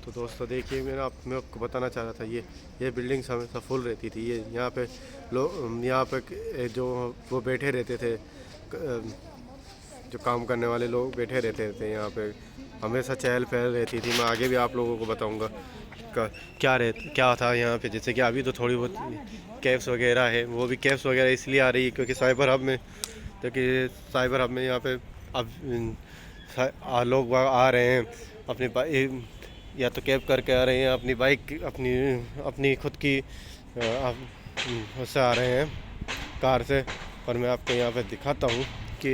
तो दोस्तों देखिए, मैं आपको बताना चाह रहा था, ये बिल्डिंग्स हमेशा फुल रहती थी। ये यहाँ पे लोग, यहाँ पे जो वो बैठे रहते थे, जो काम करने वाले लोग बैठे रहते थे यहाँ पे, हमेशा चहल पहल रहती थी। मैं आगे भी आप लोगों को बताऊंगा क्या था यहाँ पे। जैसे कि अभी तो थोड़ी बहुत कैब्स वगैरह है, वो भी कैब्स वगैरह इसलिए आ रही है क्योंकि साइबर हब में यहाँ पे अब लोग वहाँ आ रहे हैं अपनी या तो कैब करके आ रहे हैं, अपनी बाइक अपनी अपनी खुद की उससे आ रहे हैं, कार से। पर मैं आपको यहाँ पे दिखाता हूँ कि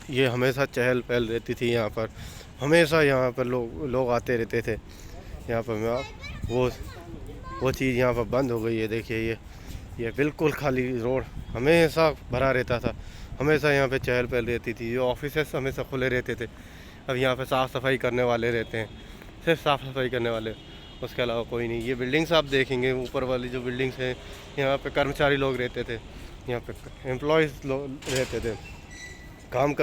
ये हमेशा चहल पहल रहती थी यहाँ पर। हमेशा यहाँ पर लोग आते रहते थे यहाँ पर। वो चीज़ यहाँ पर बंद हो गई है। देखिए, ये बिल्कुल खाली रोड हमेशा भरा रहता था। हमेशा यहाँ पे चहल पहल रहती थी। ये ऑफिसेस हमेशा खुले रहते थे। अब यहाँ पे साफ़ सफाई करने वाले रहते हैं, सिर्फ साफ़ सफाई करने वाले, उसके अलावा कोई नहीं। ये बिल्डिंग्स आप देखेंगे, ऊपर वाली जो बिल्डिंग्स हैं, यहाँ पे कर्मचारी लोग रहते थे, यहाँ पे एम्प्लॉयज़ लोग रहते थे, काम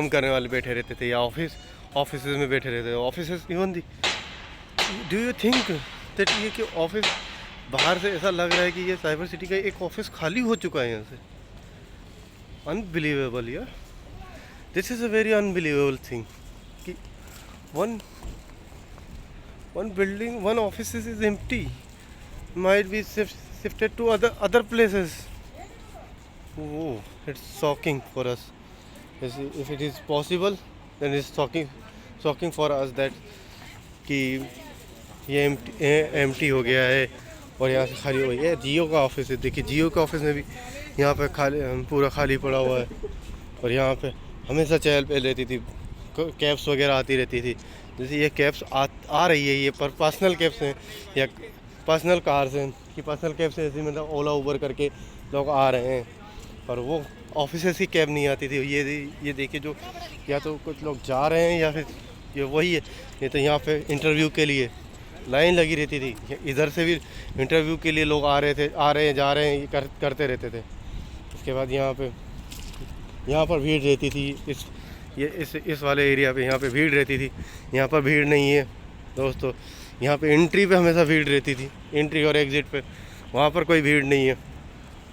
करने वाले बैठे रहते थे, या ऑफिस में बैठे रहते थे। Office even the, do you think that ये कि ऑफिस बाहर से ऐसा लग रहा है कि ये साइबर सिटी का एक ऑफिस खाली हो चुका है यहाँ से। अनबिलीवेबल यार, this is a very unbelievable thing कि one building, one office is empty, might be shifted to other places. Oh, it's shocking for us. If it is possible, then it's shocking for us that कि ये empty हो गया है और यहाँ से खाली हो गया है। जियो का ऑफिस है, देखिए जियो के ऑफिस में भी यहाँ पे पूरा खाली पड़ा हुआ है। और यहाँ पे हमेशा चहल पहल रहती थी, कैब्स वगैरह आती रहती थी। जैसे ये कैब्स आ रही है, ये पर पर्सनल कैब्स हैं या पर्सनल कार्स हैं कि पर्सनल कैब्स हैं, ऐसे मतलब ओला उबर करके लोग आ रहे हैं। पर वो ऑफिस की कैब नहीं आती थी। ये देखिए, जो या तो कुछ लोग जा रहे हैं या फिर ये वही है। नहीं तो यहाँ पे इंटरव्यू के लिए लाइन लगी रहती थी। इधर से भी इंटरव्यू के लिए लोग आ रहे हैं जा रहे हैं, करते रहते थे। उसके बाद यहाँ पर भीड़ रहती थी। इस वाले एरिया पे यहाँ पे भीड़ रहती थी। यहाँ पर भीड़ नहीं है दोस्तों। यहाँ पे एंट्री पे हमेशा भीड़ रहती थी, एंट्री और एग्ज़िट पे, वहाँ पर कोई भीड़ नहीं है।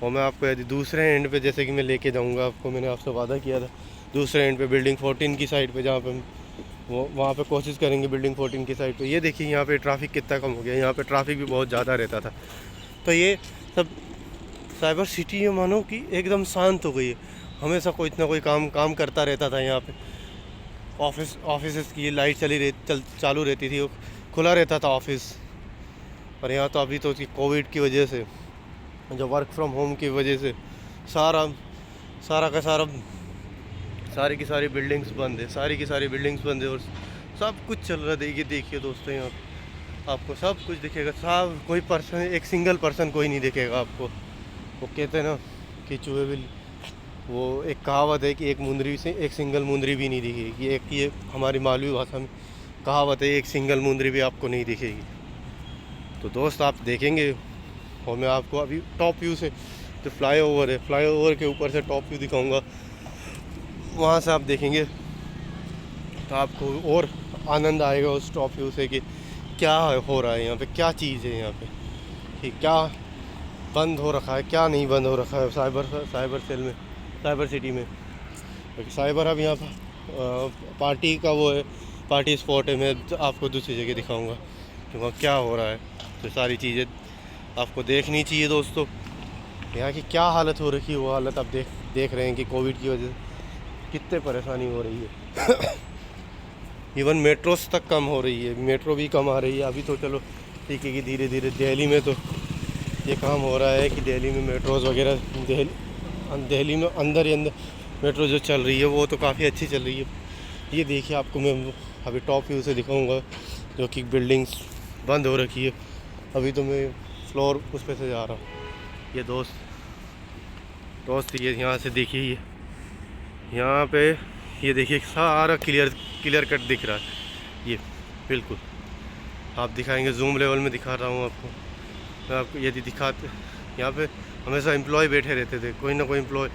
और मैं आपको यदि दूसरे एंड पे, जैसे कि मैं लेके जाऊँगा आपको, मैंने आपसे वादा किया था, दूसरे एंड पे बिल्डिंग 14 की साइड पे, जहाँ पे वहाँ पे कोशिश करेंगे बिल्डिंग 14 की साइड पे। ये देखिए यहाँ पे ट्रैफिक कितना कम हो गया। यहाँ पे ट्रैफिक भी बहुत ज़्यादा रहता था। तो ये सब साइबर सिटी ये मानो कि एकदम शांत हो गई है। हमेशा कोई इतना कोई काम करता रहता था यहाँ पे। ऑफिस की लाइट चालू रहती थी, खुला रहता था ऑफिस। पर यहाँ तो अभी तो कोविड की वजह से, जो वर्क फ्रॉम होम की वजह से सारी की सारी बिल्डिंग्स बंद है, और सब कुछ चल रहा है। देखिए दोस्तों, यहाँ आपको सब कुछ दिखेगा। सब कोई पर्सन, एक सिंगल पर्सन कोई नहीं दिखेगा आपको। वो कहते हैं ना कि चूहे बिल्ली, वो एक कहावत है कि एक सिंगल मुंदरी भी नहीं दिखेगी। ये हमारी मालवी भाषा में कहावत है, एक सिंगल मुंदरी भी आपको नहीं दिखेगी। तो दोस्त आप देखेंगे, और मैं आपको अभी टॉप व्यू से, जो फ्लाईओवर है, फ्लाईओवर के ऊपर से टॉप व्यू दिखाऊंगा। वहाँ से आप देखेंगे तो आपको और आनंद आएगा उस टॉप व्यू से कि क्या हो रहा है यहाँ पे, क्या चीज़ है यहाँ पे, कि क्या बंद हो रखा है, क्या नहीं बंद हो रखा है साइबर सिटी में। क्योंकि साइबर अब यहाँ पर पार्टी का वो है, पार्टी स्पॉट है। मैं आपको दूसरी जगह दिखाऊंगा कि वहाँ क्या हो रहा है। तो सारी चीज़ें आपको देखनी चाहिए दोस्तों। यहाँ की क्या हालत हो रखी है, वो हालत आप देख रहे हैं कि कोविड की वजह से कितने परेशानी हो रही है। इवन मेट्रोस तक कम हो रही है, मेट्रो भी कम आ रही है। अभी तो चलो ठीक है कि धीरे धीरे दिल्ली में तो ये काम हो रहा है कि दिल्ली में मेट्रोस वगैरह, दिल्ली में अंदर ही अंदर मेट्रो जो चल रही है वो तो काफ़ी अच्छी चल रही है। ये देखिए, आपको मैं अभी टॉप व्यू से दिखाऊंगा जो कि बिल्डिंग्स बंद हो रखी है। अभी तो मैं फ्लोर उस पर से जा रहा हूँ। ये दोस्त ये यहाँ से देखिए, यहाँ पे ये देखिए सारा क्लियर कट दिख रहा है। ये बिल्कुल आप दिखाएंगे, जूम लेवल में दिखा रहा हूँ आपको। मैं आपको यदि दिखाते, यहाँ पे हमेशा एम्प्लॉय बैठे रहते थे, कोई ना कोई एम्प्लॉय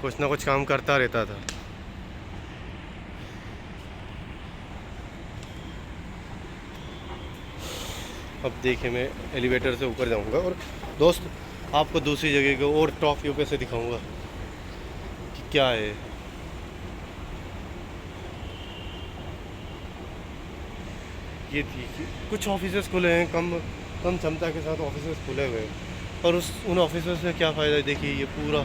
कुछ ना कुछ काम करता रहता था। अब देखिए मैं एलिवेटर से ऊपर जाऊंगा और दोस्त आपको दूसरी जगह के और टॉप व्यू पे से दिखाऊंगा कि क्या है। ये देखिए कुछ ऑफिसेस खुले हैं, कम कम क्षमता के साथ ऑफिसेस खुले हुए हैं, और उन ऑफिसेस से क्या फ़ायदा है। देखिए ये पूरा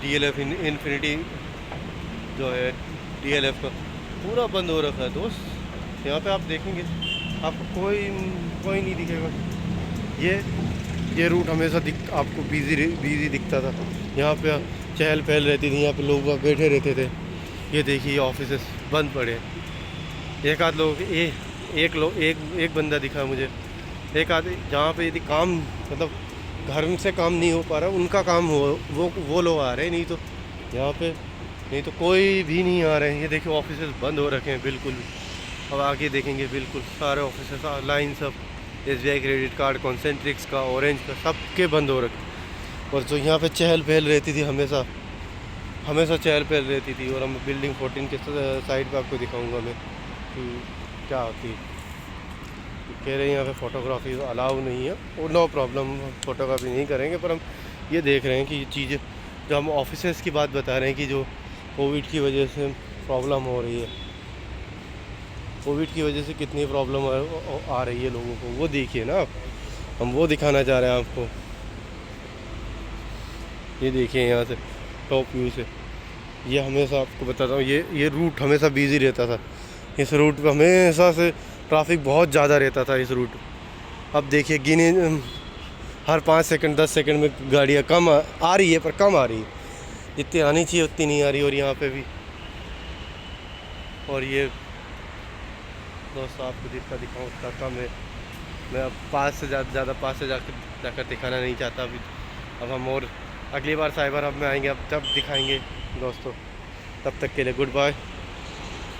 DLF इन्फिनिटी जो है DLF का पूरा बंद हो रखा है दोस्त। यहाँ पे आप देखेंगे आपको कोई नहीं दिखेगा। ये रूट हमेशा आपको बिजी दिखता था। यहाँ पे चहल पहल रहती थी, यहाँ पे लोग बैठे रहते थे। ये देखिए ऑफिसेस बंद पड़े हैं। एक आध लोग एक बंदा दिखा मुझे, एक आध जहाँ पे यदि काम मतलब घर से काम नहीं हो पा रहा उनका काम हो वो लोग आ रहे हैं, नहीं तो यहाँ पे नहीं तो कोई भी नहीं आ रहे हैं। ये देखिए ऑफिसेस बंद हो रखे हैं बिल्कुल। अब आगे देखेंगे बिल्कुल सारे ऑफिसेस लाइन सब SBI क्रेडिट कार्ड, कॉन्सेंट्रिक्स का, ऑरेंज का, सबके बंद हो रखे। और जो यहाँ पे चहल पहल रहती थी हमेशा चहल पहल रहती थी। और हम बिल्डिंग 14 के साइड पे आपको दिखाऊंगा मैं कि क्या होती है। कह रहे हैं यहाँ पे फ़ोटोग्राफी अलाउ नहीं है, और नो प्रॉब्लम, फ़ोटोग्राफी नहीं करेंगे। पर हम ये देख रहे हैं कि ये चीज़ें जो हम ऑफिसेस की बात बता रहे हैं कि जो कोविड की वजह से प्रॉब्लम हो रही है, कोविड की वजह से कितनी प्रॉब्लम आ रही है लोगों को, वो देखिए ना आप। हम वो दिखाना चाह रहे हैं आपको। ये देखिए यहाँ से टॉप व्यू से, ये हमेशा आपको बताता हूँ, ये रूट हमेशा बिजी रहता था। इस रूट पे हमेशा से ट्रैफिक बहुत ज़्यादा रहता था इस रूट। अब देखिए गिने हर 5 सेकंड 10 सेकंड में गाड़ियाँ कम आ रही है, पर कम आ रही है। जितनी आनी चाहिए उतनी नहीं आ रही। और यहाँ पे भी, और ये दोस्त आपको जितना दिखाऊँ उतना कम है। मैं अब पास से जाकर दिखाना नहीं चाहता अभी। अब हम और अगली बार साइबर हब में आएंगे, अब तब दिखाएंगे दोस्तों। तब तक के लिए गुड बाय।